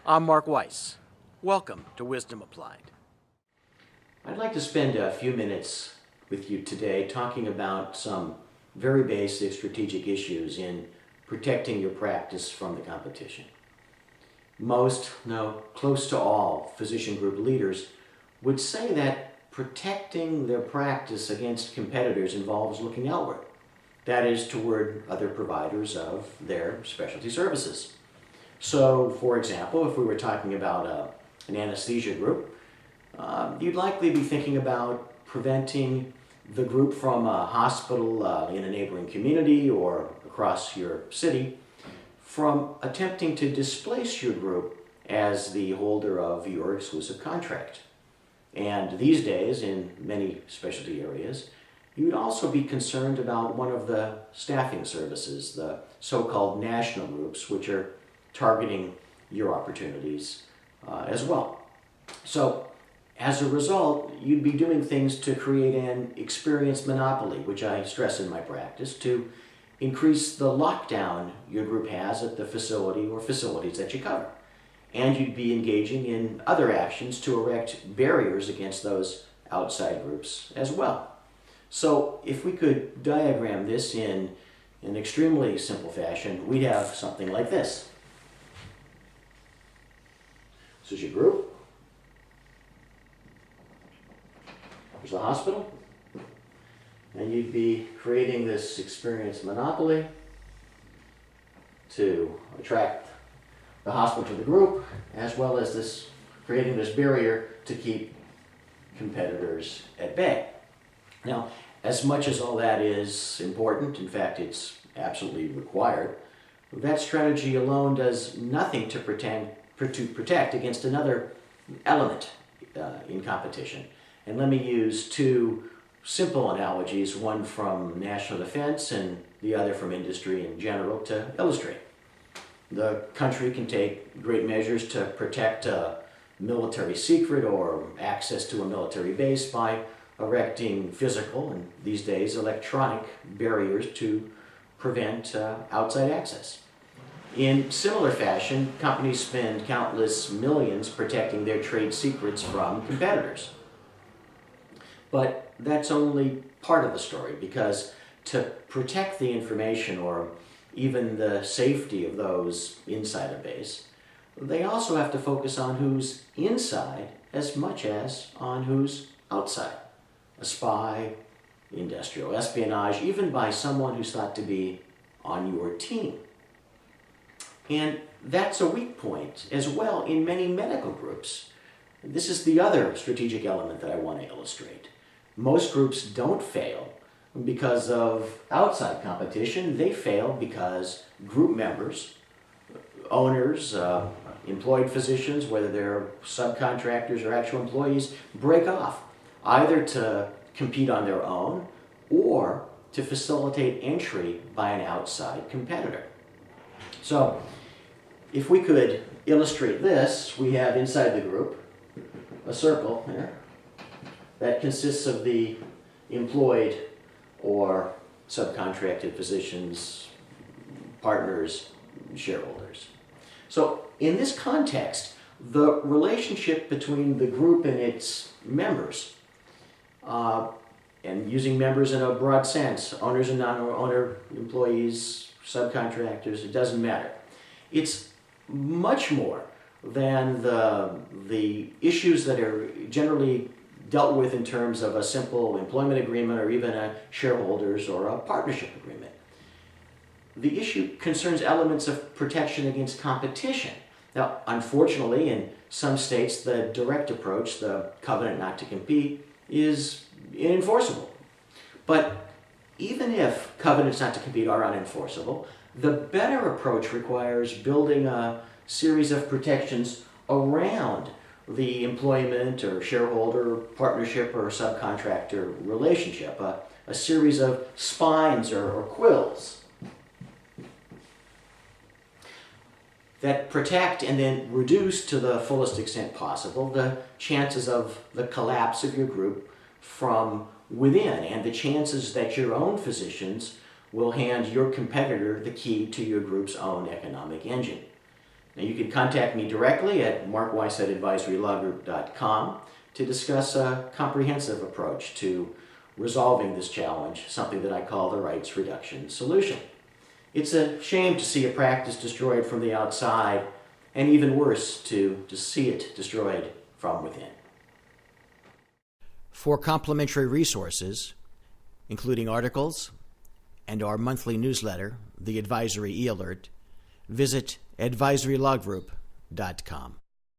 I'm Mark Weiss. Welcome to Wisdom Applied. I'd like to spend a few minutes with you today talking about some very basic strategic issues in protecting your practice from the competition. Most, no, close to all physician group leaders would say that protecting their practice against competitors involves looking outward. That is, toward other providers of their specialty services. So, for example, if we were talking about an anesthesia group, you'd likely be thinking about preventing the group from a hospital in a neighboring community or across your city from attempting to displace your group as the holder of your exclusive contract. And these days, in many specialty areas, you'd also be concerned about one of the staffing services, the so-called national groups, which are targeting your opportunities as well. So, as a result, you'd be doing things to create an experience monopoly, which I stress in my practice, to increase the lockdown your group has at the facility or facilities that you cover. And you'd be engaging in other actions to erect barriers against those outside groups as well. So if we could diagram this in an extremely simple fashion, we'd have something like this. This is your group. Here's the hospital. And you'd be creating this experience monopoly to attract the hospital to the group, as well as creating this barrier to keep competitors at bay. Now, as much as all that is important, in fact, it's absolutely required, that strategy alone does nothing to protect against another element in competition. And let me use two simple analogies, one from national defense and the other from industry in general, to illustrate. The country can take great measures to protect a military secret or access to a military base by erecting physical, and these days electronic, barriers to prevent outside access. In similar fashion, companies spend countless millions protecting their trade secrets from competitors. But that's only part of the story, because to protect the information or even the safety of those inside a base, they also have to focus on who's inside as much as on who's outside. A spy, industrial espionage, even by someone who's thought to be on your team. And that's a weak point as well in many medical groups. This is the other strategic element that I want to illustrate. Most groups don't fail because of outside competition. They fail because group members, owners, employed physicians, whether they're subcontractors or actual employees, break off, either to compete on their own or to facilitate entry by an outside competitor. So, if we could illustrate this, we have inside the group a circle here that consists of the employed or subcontracted physicians, partners, shareholders. So in this context, the relationship between the group and its members, and using members in a broad sense, owners and non-owner employees, subcontractors, it doesn't matter. It's much more than the issues that are generally dealt with in terms of a simple employment agreement or even a shareholders or a partnership agreement. The issue concerns elements of protection against competition. Now, unfortunately, in some states, the direct approach, the covenant not to compete, is unenforceable. But even if covenants not to compete are unenforceable, the better approach requires building a series of protections around the employment or shareholder, partnership, or subcontractor relationship, a series of spines or quills that protect and then reduce to the fullest extent possible the chances of the collapse of your group from within and the chances that your own physicians will hand your competitor the key to your group's own economic engine. Now you can contact me directly at markweiss@advisorylawgroup.com to discuss a comprehensive approach to resolving this challenge, something that I call the rights reduction solution. It's a shame to see a practice destroyed from the outside, and even worse, to see it destroyed from within. For complimentary resources, including articles and our monthly newsletter, the Advisory e-Alert, visit advisorylawgroup.com.